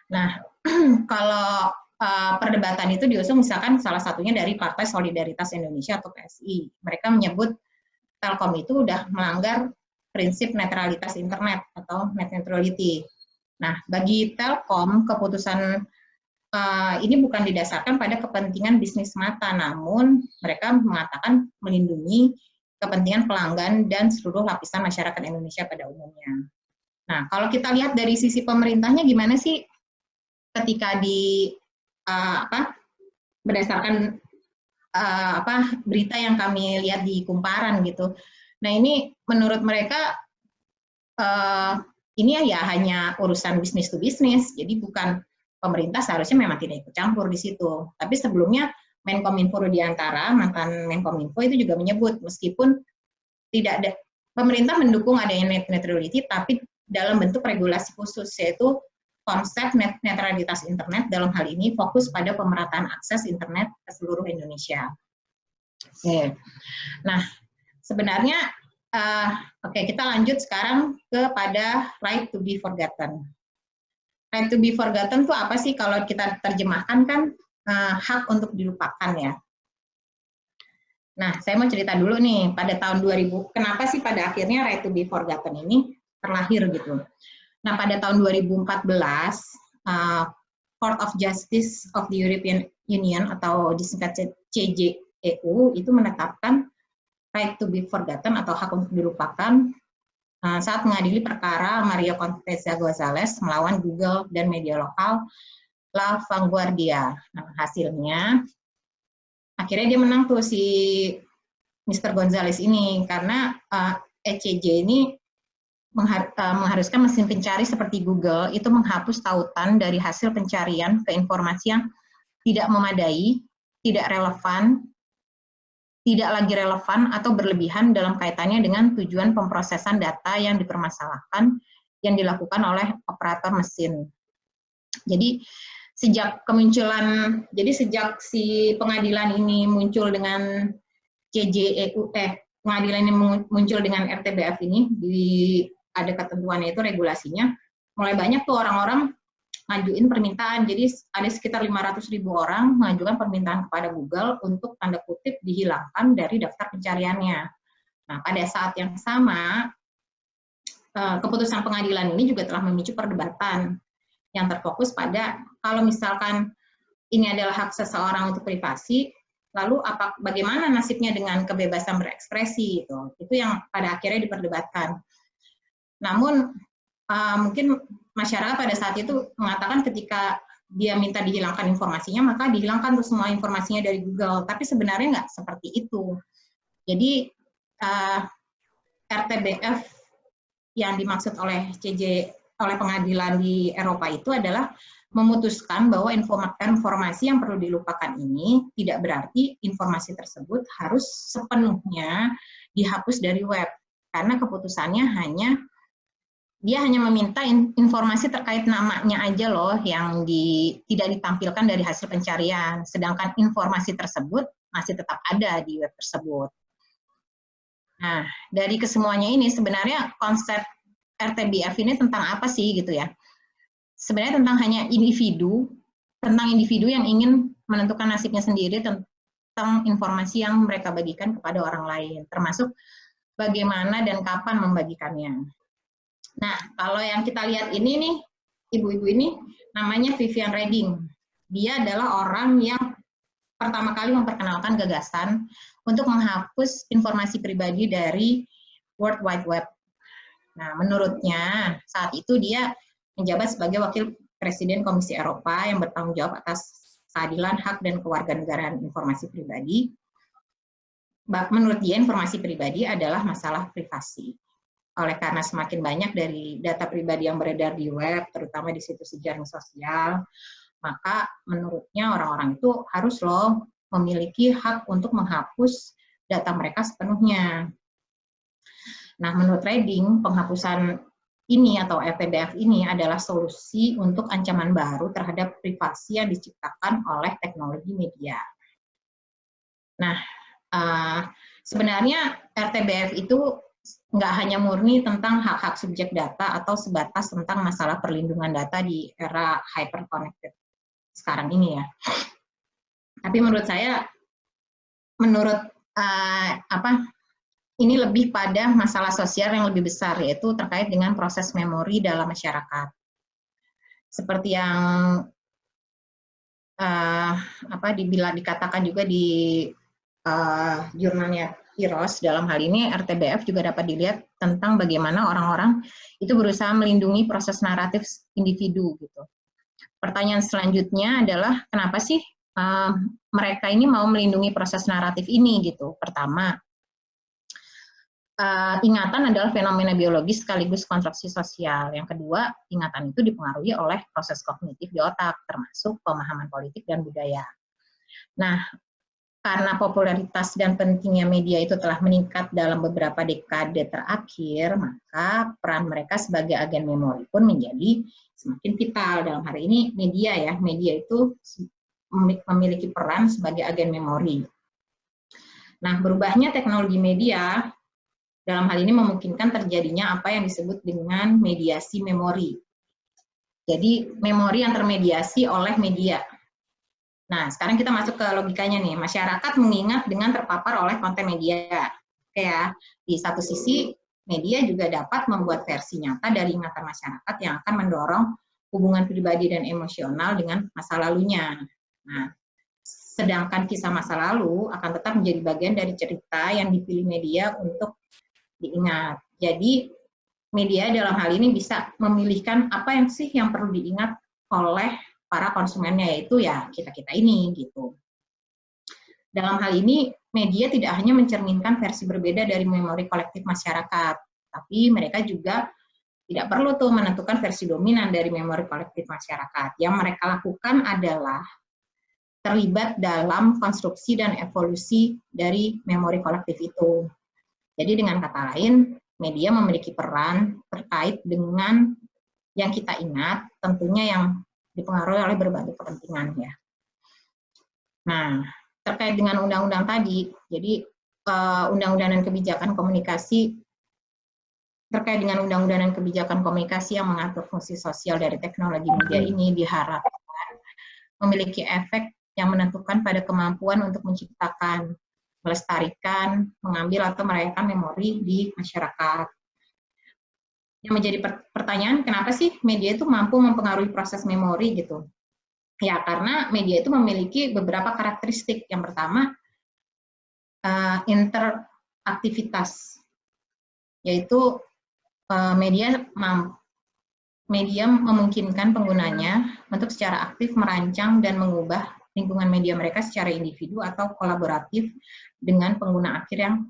Nah, kalau perdebatan itu diusung misalkan salah satunya dari Partai Solidaritas Indonesia atau PSI. Mereka menyebut Telkom itu udah melanggar prinsip netralitas internet atau net neutrality. Nah, bagi Telkom keputusan ini bukan didasarkan pada kepentingan bisnis semata, namun mereka mengatakan melindungi kepentingan pelanggan dan seluruh lapisan masyarakat Indonesia pada umumnya. Nah, kalau kita lihat dari sisi pemerintahnya gimana sih ketika berdasarkan berita yang kami lihat di Kumparan gitu. Nah, ini menurut mereka ini ya hanya urusan bisnis to bisnis, jadi bukan pemerintah seharusnya memang tidak ikut campur di situ. Tapi sebelumnya Menkominfo Rudiantara, mantan Menkominfo itu juga menyebut meskipun tidak ada pemerintah mendukung adanya net neutrality, tapi dalam bentuk regulasi khusus, yaitu konsep net netralitas internet dalam hal ini fokus pada pemerataan akses internet ke seluruh Indonesia. Oke. Nah, sebenarnya kita lanjut sekarang kepada right to be forgotten. Right to be forgotten itu apa sih kalau kita terjemahkan kan hak untuk dilupakan ya. Nah, saya mau cerita dulu nih, pada tahun 2000, kenapa sih pada akhirnya right to be forgotten ini terlahir gitu. Nah, pada tahun 2014, Court of Justice of the European Union atau disingkat CJEU itu menetapkan right to be forgotten atau hak untuk dilupakan saat mengadili perkara Mario Contessa Gonzalez melawan Google dan media lokal La Vanguardia. Nah, hasilnya akhirnya dia menang tuh si Mr. Gonzalez ini karena ECJ ini mengharuskan mesin pencari seperti Google itu menghapus tautan dari hasil pencarian ke informasi yang tidak memadai, tidak relevan, tidak lagi relevan atau berlebihan dalam kaitannya dengan tujuan pemrosesan data yang dipermasalahkan yang dilakukan oleh operator mesin. Jadi sejak si pengadilan ini muncul dengan pengadilan ini muncul dengan RTBF ini, ada ketentuannya itu regulasinya, mulai banyak tuh orang-orang ngajuin permintaan. Jadi ada sekitar 500.000 orang mengajukan permintaan kepada Google untuk tanda kutip dihilangkan dari daftar pencariannya. Nah, pada saat yang sama, keputusan pengadilan ini juga telah memicu perdebatan yang terfokus pada kalau misalkan ini adalah hak seseorang untuk privasi, lalu bagaimana nasibnya dengan kebebasan berekspresi itu yang pada akhirnya diperdebatkan. Namun mungkin masyarakat pada saat itu mengatakan ketika dia minta dihilangkan informasinya, maka dihilangkan tuh semua informasinya dari Google. Tapi sebenarnya nggak seperti itu. Jadi RTBF yang dimaksud oleh pengadilan di Eropa itu adalah memutuskan bahwa informasi yang perlu dilupakan ini tidak berarti informasi tersebut harus sepenuhnya dihapus dari web. Karena keputusannya dia hanya meminta informasi terkait namanya aja loh yang tidak ditampilkan dari hasil pencarian, sedangkan informasi tersebut masih tetap ada di web tersebut. Nah, dari kesemuanya ini sebenarnya konsep RTBF ini tentang apa sih gitu ya? Sebenarnya tentang individu yang ingin menentukan nasibnya sendiri tentang informasi yang mereka bagikan kepada orang lain, termasuk bagaimana dan kapan membagikannya. Nah, kalau yang kita lihat ini nih, ibu-ibu ini namanya Vivian Redding. Dia adalah orang yang pertama kali memperkenalkan gagasan untuk menghapus informasi pribadi dari World Wide Web. Nah, menurutnya saat itu dia menjabat sebagai Wakil Presiden Komisi Eropa yang bertanggung jawab atas keadilan, hak, dan kewarganegaraan informasi pribadi. Menurut dia, informasi pribadi adalah masalah privasi. Oleh karena semakin banyak dari data pribadi yang beredar di web, terutama di situs jejaring sosial, maka menurutnya orang-orang itu harus memiliki hak untuk menghapus data mereka sepenuhnya. Nah, menurut Reding, penghapusan ini atau RTBF ini adalah solusi untuk ancaman baru terhadap privasi yang diciptakan oleh teknologi media. Nah, sebenarnya RTBF itu nggak hanya murni tentang hak-hak subjek data atau sebatas tentang masalah perlindungan data di era hyper-connected sekarang ini ya. Tapi menurut saya, ini lebih pada masalah sosial yang lebih besar, yaitu terkait dengan proses memori dalam masyarakat. Seperti yang dikatakan juga di jurnalnya Heroes, dalam hal ini RTBF juga dapat dilihat tentang bagaimana orang-orang itu berusaha melindungi proses naratif individu gitu. Pertanyaan selanjutnya adalah kenapa sih mereka ini mau melindungi proses naratif ini gitu. Pertama, ingatan adalah fenomena biologis sekaligus konstruksi sosial. Yang kedua, ingatan itu dipengaruhi oleh proses kognitif di otak, termasuk pemahaman politik dan budaya. Nah, karena popularitas dan pentingnya media itu telah meningkat dalam beberapa dekade terakhir, maka peran mereka sebagai agen memori pun menjadi semakin vital. Dalam hari ini media itu memiliki peran sebagai agen memori. Nah, berubahnya teknologi media dalam hal ini memungkinkan terjadinya apa yang disebut dengan mediasi memori. Jadi, memori yang termediasi oleh media. Nah, sekarang kita masuk ke logikanya nih. Masyarakat mengingat dengan terpapar oleh konten media. Oke ya, di satu sisi media juga dapat membuat versi nyata dari ingatan masyarakat yang akan mendorong hubungan pribadi dan emosional dengan masa lalunya. Nah, sedangkan kisah masa lalu akan tetap menjadi bagian dari cerita yang dipilih media untuk diingat. Jadi, media dalam hal ini bisa memilihkan apa yang sih yang perlu diingat oleh para konsumennya, yaitu ya kita-kita ini gitu. Dalam hal ini, media tidak hanya mencerminkan versi berbeda dari memori kolektif masyarakat, tapi mereka juga tidak perlu menentukan versi dominan dari memori kolektif masyarakat. Yang mereka lakukan adalah terlibat dalam konstruksi dan evolusi dari memori kolektif itu. Jadi dengan kata lain, media memiliki peran terkait dengan yang kita ingat, tentunya yang dipengaruhi oleh berbagai kepentingan ya. Nah, terkait dengan undang-undang tadi, jadi undang-undang dan kebijakan komunikasi terkait dengan undang-undang dan kebijakan komunikasi yang mengatur fungsi sosial dari teknologi media ini diharapkan memiliki efek yang menentukan pada kemampuan untuk menciptakan, melestarikan, mengambil atau merayakan memori di masyarakat. Yang menjadi pertanyaan, kenapa sih media itu mampu mempengaruhi proses memori gitu? Ya, karena media itu memiliki beberapa karakteristik. Yang pertama, interaktivitas, yaitu media memungkinkan penggunanya untuk secara aktif merancang dan mengubah lingkungan media mereka secara individu atau kolaboratif dengan pengguna akhir yang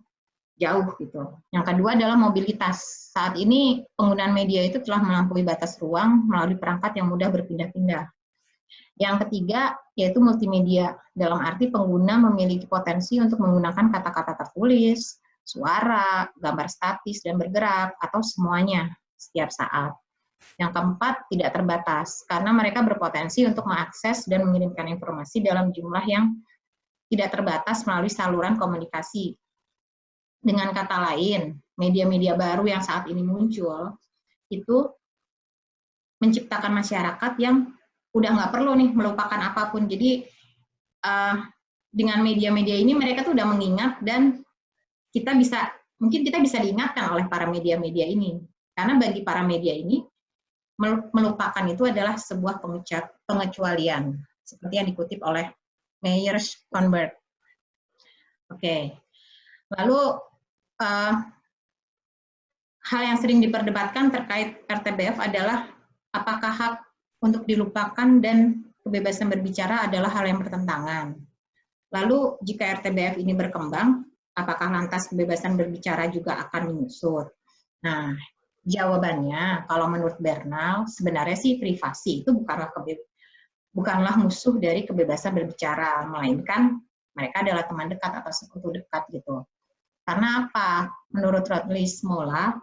jauh gitu. Yang kedua adalah mobilitas. Saat ini penggunaan media itu telah melampaui batas ruang melalui perangkat yang mudah berpindah-pindah. Yang ketiga yaitu multimedia. Dalam arti pengguna memiliki potensi untuk menggunakan kata-kata tertulis, suara, gambar statis dan bergerak atau semuanya setiap saat. Yang keempat tidak terbatas karena mereka berpotensi untuk mengakses dan mengirimkan informasi dalam jumlah yang tidak terbatas melalui saluran komunikasi. Dengan kata lain, media-media baru yang saat ini muncul, itu menciptakan masyarakat yang udah nggak perlu nih melupakan apapun. Jadi, dengan media-media ini mereka tuh udah mengingat dan mungkin kita bisa diingatkan oleh para media-media ini. Karena bagi para media ini, melupakan itu adalah sebuah pengecualian. Seperti yang dikutip oleh Myers-Bromberg. Oke. Lalu hal yang sering diperdebatkan terkait RTBF adalah apakah hak untuk dilupakan dan kebebasan berbicara adalah hal yang bertentangan. Lalu jika RTBF ini berkembang, apakah lantas kebebasan berbicara juga akan menyusut? Nah, jawabannya kalau menurut Bernal, sebenarnya sih privasi itu bukanlah musuh dari kebebasan berbicara, melainkan mereka adalah teman dekat atau sekutu dekat gitu. Karena apa? Menurut Rodney Smolla,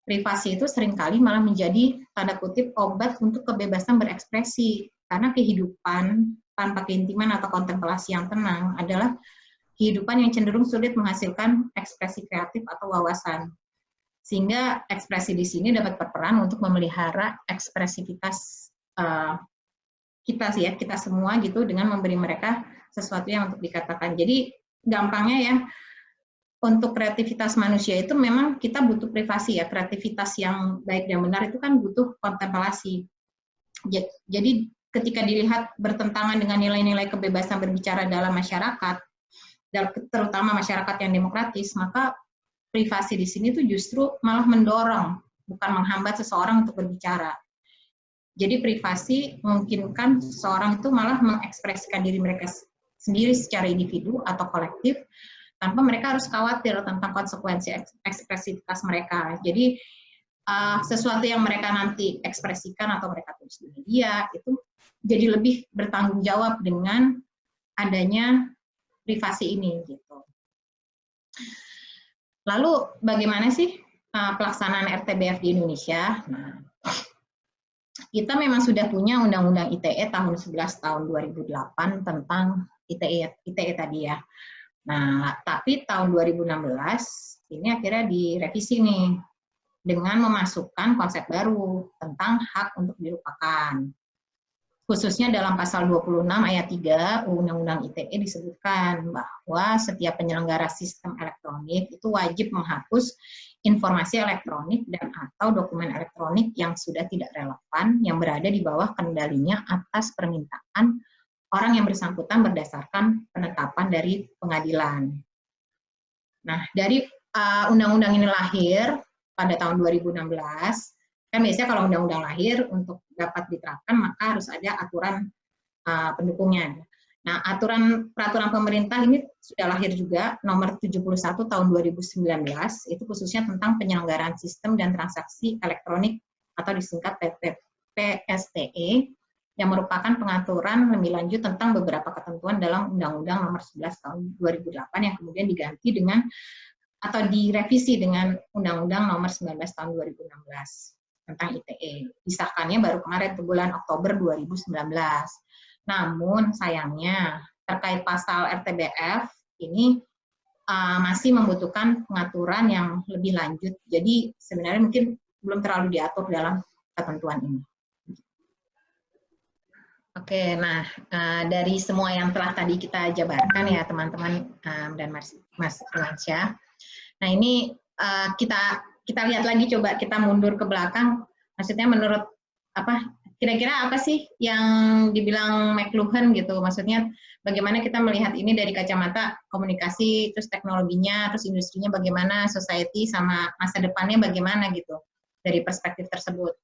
privasi itu seringkali malah menjadi tanda kutip obat untuk kebebasan berekspresi. Karena kehidupan tanpa keintiman atau kontemplasi yang tenang adalah kehidupan yang cenderung sulit menghasilkan ekspresi kreatif atau wawasan. Sehingga ekspresi di sini dapat berperan untuk memelihara ekspresivitas kita semua gitu, dengan memberi mereka sesuatu yang untuk dikatakan. Jadi gampangnya ya, untuk kreativitas manusia itu memang kita butuh privasi ya. Kreativitas yang baik dan benar itu kan butuh kontemplasi. Jadi ketika dilihat bertentangan dengan nilai-nilai kebebasan berbicara dalam masyarakat, terutama masyarakat yang demokratis, maka privasi di sini tuh justru malah mendorong, bukan menghambat seseorang untuk berbicara. Jadi privasi memungkinkan seseorang itu malah mengekspresikan diri mereka sendiri secara individu atau kolektif, tanpa mereka harus khawatir tentang konsekuensi ekspresivitas mereka. Jadi sesuatu yang mereka nanti ekspresikan atau mereka tulis di media itu jadi lebih bertanggung jawab dengan adanya privasi ini gitu. Lalu bagaimana sih pelaksanaan RTBF di Indonesia? Nah, kita memang sudah punya Undang-Undang ITE tahun 11 tahun 2008 tentang ITE tadi ya. Nah, tapi tahun 2016 ini akhirnya direvisi nih dengan memasukkan konsep baru tentang hak untuk dilupakan. Khususnya dalam pasal 26 ayat 3 Undang-Undang ITE disebutkan bahwa setiap penyelenggara sistem elektronik itu wajib menghapus informasi elektronik dan atau dokumen elektronik yang sudah tidak relevan yang berada di bawah kendalinya atas permintaan orang yang bersangkutan berdasarkan penetapan dari pengadilan. Nah, dari undang-undang ini lahir pada tahun 2016, kan biasanya kalau undang-undang lahir untuk dapat diterapkan maka harus ada aturan pendukungnya. Nah, peraturan pemerintah ini sudah lahir juga nomor 71 tahun 2019, itu khususnya tentang penyelenggaraan sistem dan transaksi elektronik atau disingkat PSTE, yang merupakan pengaturan lebih lanjut tentang beberapa ketentuan dalam Undang-Undang nomor 11 tahun 2008 yang kemudian diganti dengan atau direvisi dengan Undang-Undang nomor 19 tahun 2016 tentang ITE. Disahkannya baru kemarin bulan Oktober 2019. Namun sayangnya terkait pasal RTBF ini masih membutuhkan pengaturan yang lebih lanjut. Jadi sebenarnya mungkin belum terlalu diatur dalam ketentuan ini. Oke, nah dari semua yang telah tadi kita jabarkan ya teman-teman dan Mas Irwansyah. Nah ini kita lihat lagi, coba kita mundur ke belakang. Maksudnya menurut kira-kira apa sih yang dibilang McLuhan gitu? Maksudnya bagaimana kita melihat ini dari kacamata komunikasi, terus teknologinya, terus industrinya bagaimana, society sama masa depannya bagaimana gitu dari perspektif tersebut.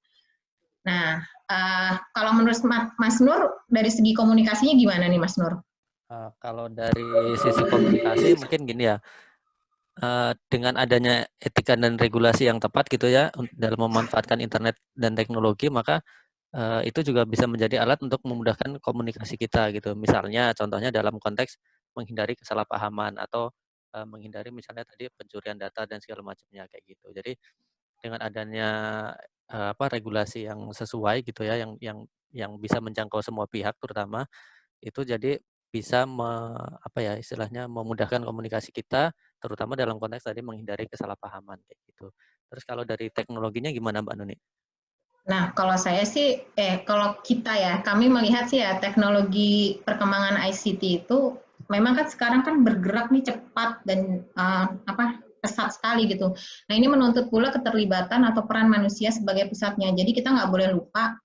Nah, kalau menurut Mas Nur, dari segi komunikasinya gimana nih Mas Nur? Kalau dari sisi komunikasi mungkin gini ya, dengan adanya etika dan regulasi yang tepat gitu ya dalam memanfaatkan internet dan teknologi, maka itu juga bisa menjadi alat untuk memudahkan komunikasi kita gitu. Misalnya contohnya dalam konteks menghindari kesalahpahaman atau menghindari misalnya tadi pencurian data dan segala macamnya kayak gitu. Jadi dengan adanya regulasi yang sesuai gitu ya, yang bisa menjangkau semua pihak terutama, itu jadi bisa istilahnya memudahkan komunikasi kita, terutama dalam konteks tadi menghindari kesalahpahaman kayak gitu. Terus kalau dari teknologinya gimana Mbak Nuni? Nah, kalau saya sih, kalau kita ya, kami melihat sih ya teknologi perkembangan ICT itu memang kan sekarang kan bergerak nih cepat dan pesat sekali gitu. Nah, ini menuntut pula keterlibatan atau peran manusia sebagai pusatnya. Jadi kita nggak boleh lupa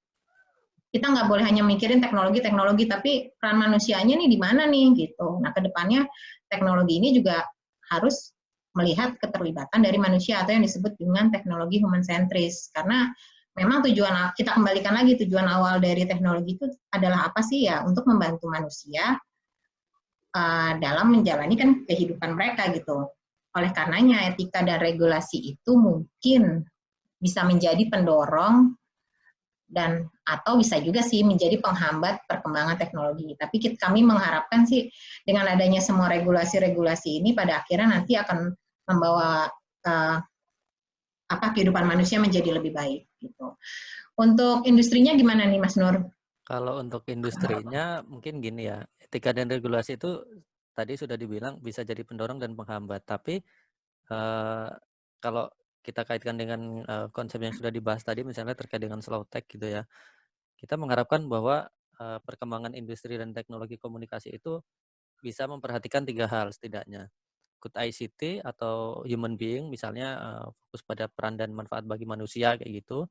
kita nggak boleh hanya mikirin teknologi, tapi peran manusianya nih di mana nih gitu. Nah, kedepannya teknologi ini juga harus melihat keterlibatan dari manusia atau yang disebut dengan teknologi human centris. Karena memang kita kembalikan lagi tujuan awal dari teknologi itu adalah apa sih ya? Untuk membantu manusia dalam menjalani kan kehidupan mereka gitu. Oleh karenanya etika dan regulasi itu mungkin bisa menjadi pendorong dan atau bisa juga sih menjadi penghambat perkembangan teknologi. Tapi kami mengharapkan sih dengan adanya semua regulasi-regulasi ini pada akhirnya nanti akan membawa kehidupan manusia menjadi lebih baik gitu. Untuk industrinya gimana nih Mas Nur? Kalau untuk industrinya mungkin gini ya, etika dan regulasi itu tadi sudah dibilang bisa jadi pendorong dan penghambat. Tapi kalau kita kaitkan dengan konsep yang sudah dibahas tadi, misalnya terkait dengan slow tech gitu ya, kita mengharapkan bahwa perkembangan industri dan teknologi komunikasi itu bisa memperhatikan 3 hal setidaknya. Good ICT atau human being, misalnya fokus pada peran dan manfaat bagi manusia kayak gitu.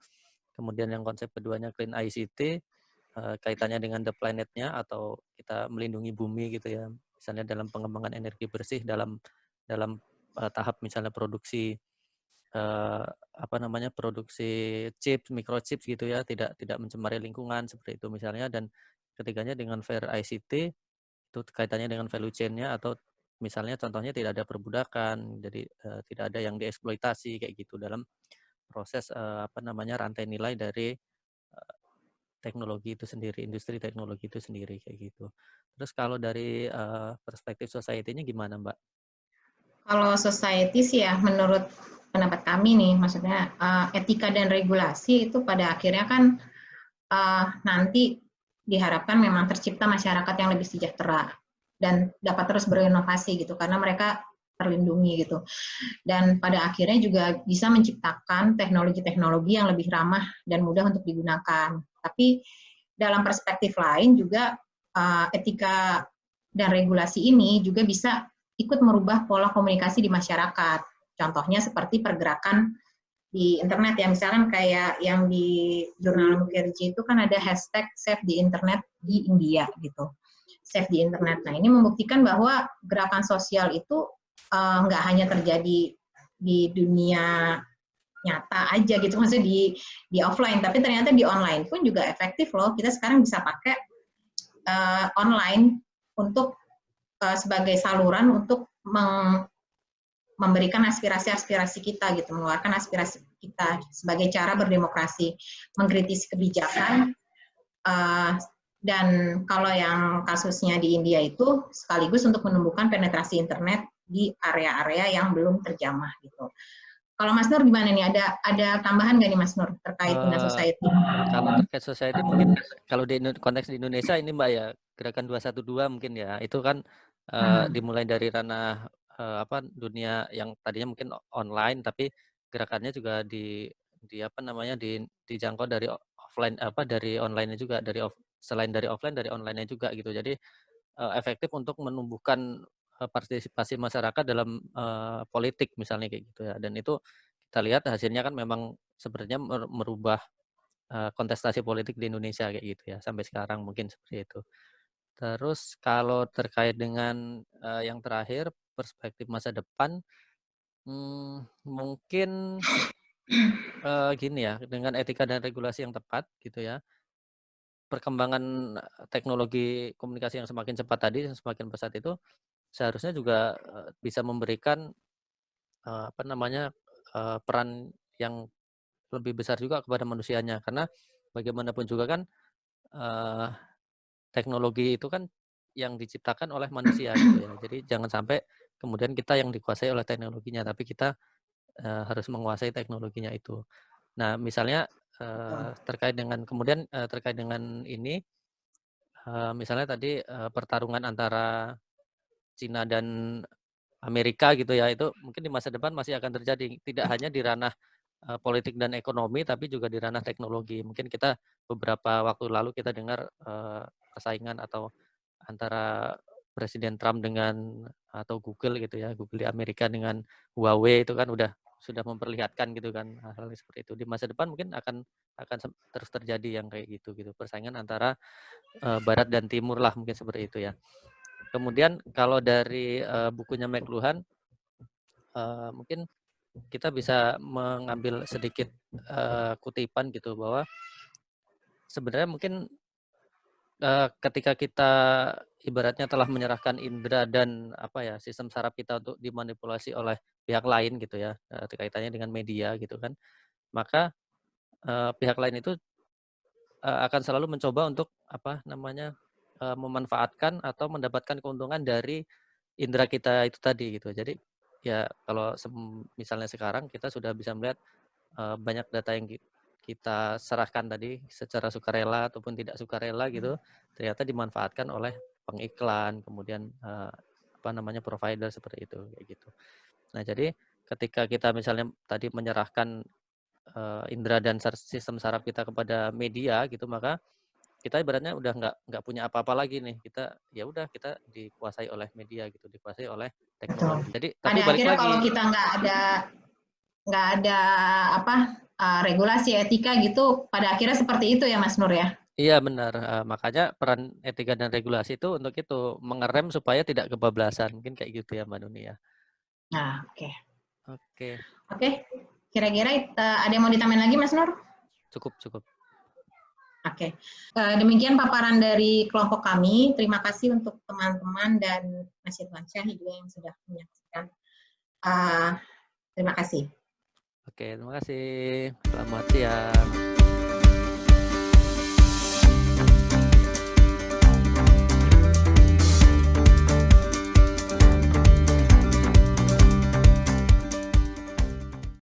Kemudian yang konsep keduanya clean ICT, kaitannya dengan the planet-nya atau kita melindungi bumi gitu ya. Misalnya dalam pengembangan energi bersih dalam tahap misalnya produksi produksi chips, microchips gitu ya, tidak mencemari lingkungan seperti itu misalnya. Dan ketiganya dengan fair ICT, itu kaitannya dengan value chain-nya atau misalnya contohnya tidak ada perbudakan, jadi tidak ada yang dieksploitasi kayak gitu dalam proses rantai nilai dari teknologi itu sendiri, industri teknologi itu sendiri kayak gitu. Terus kalau dari perspektif society-nya gimana, Mbak? Kalau society sih ya, menurut pendapat kami nih, maksudnya etika dan regulasi itu pada akhirnya kan nanti diharapkan memang tercipta masyarakat yang lebih sejahtera dan dapat terus berinovasi gitu, karena mereka terlindungi gitu. Dan pada akhirnya juga bisa menciptakan teknologi-teknologi yang lebih ramah dan mudah untuk digunakan. Tapi dalam perspektif lain juga etika dan regulasi ini juga bisa ikut merubah pola komunikasi di masyarakat. Contohnya seperti pergerakan di internet ya, misalkan kayak yang di jurnal Mukherjee itu kan ada hashtag save di internet di India gitu. Save di internet. Nah, ini membuktikan bahwa gerakan sosial itu nggak hanya terjadi di dunia nyata aja gitu, maksudnya di offline, tapi ternyata di online pun juga efektif loh. Kita sekarang bisa pakai online untuk sebagai saluran untuk memberikan aspirasi-aspirasi kita gitu, mengeluarkan aspirasi kita sebagai cara berdemokrasi, mengkritisi kebijakan. Dan kalau yang kasusnya di India itu sekaligus untuk menumbuhkan penetrasi internet di area-area yang belum terjamah gitu. Kalau Mas Nur gimana nih? Ada tambahan nggak nih Mas Nur terkait dengan society? Kalau terkait society mungkin kalau di konteks di Indonesia ini Mbak ya, gerakan 212 mungkin ya, itu kan dimulai dari ranah dunia yang tadinya mungkin online, tapi gerakannya juga dijangkau dari offline dari online-nya juga, selain dari offline dari online-nya juga gitu. Jadi efektif untuk menumbuhkan partisipasi masyarakat dalam politik misalnya kayak gitu ya. Dan itu kita lihat hasilnya kan memang sebenarnya merubah kontestasi politik di Indonesia kayak gitu ya sampai sekarang mungkin seperti itu. Terus kalau terkait dengan yang terakhir perspektif masa depan, mungkin gini ya, dengan etika dan regulasi yang tepat gitu ya, perkembangan teknologi komunikasi yang semakin cepat tadi, yang semakin pesat itu seharusnya juga bisa memberikan peran yang lebih besar juga kepada manusianya, karena bagaimanapun juga kan teknologi itu kan yang diciptakan oleh manusia gitu ya. Jadi jangan sampai kemudian kita yang dikuasai oleh teknologinya, tapi kita harus menguasai teknologinya itu. Nah, misalnya terkait dengan ini, misalnya tadi pertarungan antara Cina dan Amerika gitu ya, itu mungkin di masa depan masih akan terjadi, tidak hanya di ranah politik dan ekonomi, tapi juga di ranah teknologi. Mungkin kita beberapa waktu lalu kita dengar persaingan atau antara Presiden Trump atau Google gitu ya, Google di Amerika dengan Huawei itu kan udah sudah memperlihatkan gitu kan hal-hal seperti itu. Di masa depan mungkin akan terus terjadi yang kayak gitu persaingan antara barat dan timur lah mungkin seperti itu ya. Kemudian kalau dari bukunya McLuhan, mungkin kita bisa mengambil sedikit kutipan gitu bahwa sebenarnya mungkin ketika kita ibaratnya telah menyerahkan indera dan sistem saraf kita untuk dimanipulasi oleh pihak lain gitu ya, kaitannya dengan media gitu kan, maka pihak lain itu akan selalu mencoba untuk memanfaatkan atau mendapatkan keuntungan dari indera kita itu tadi gitu. Jadi ya kalau misalnya sekarang kita sudah bisa melihat banyak data yang kita serahkan tadi secara sukarela ataupun tidak sukarela gitu, ternyata dimanfaatkan oleh pengiklan, kemudian provider seperti itu kayak gitu. Nah, jadi ketika kita misalnya tadi menyerahkan indera dan sistem saraf kita kepada media gitu, maka kita ibaratnya udah nggak punya apa-apa lagi nih. Kita dikuasai oleh media gitu, dikuasai oleh teknologi. Jadi tapi pada balik akhirnya lagi kalau kita nggak ada regulasi etika gitu, pada akhirnya seperti itu ya Mas Nur ya. Iya benar, makanya peran etika dan regulasi itu untuk itu mengerem supaya tidak kebablasan, mungkin kayak gitu ya Mbak Nuni ya. Nah, Oke. Kira-kira ada yang mau ditambahin lagi Mas Nur? Cukup. Oke. Demikian paparan dari kelompok kami. Terima kasih untuk teman-teman dan Mas Irwansyah juga yang sudah menyaksikan. Terima kasih. Oke, terima kasih. Selamat siang.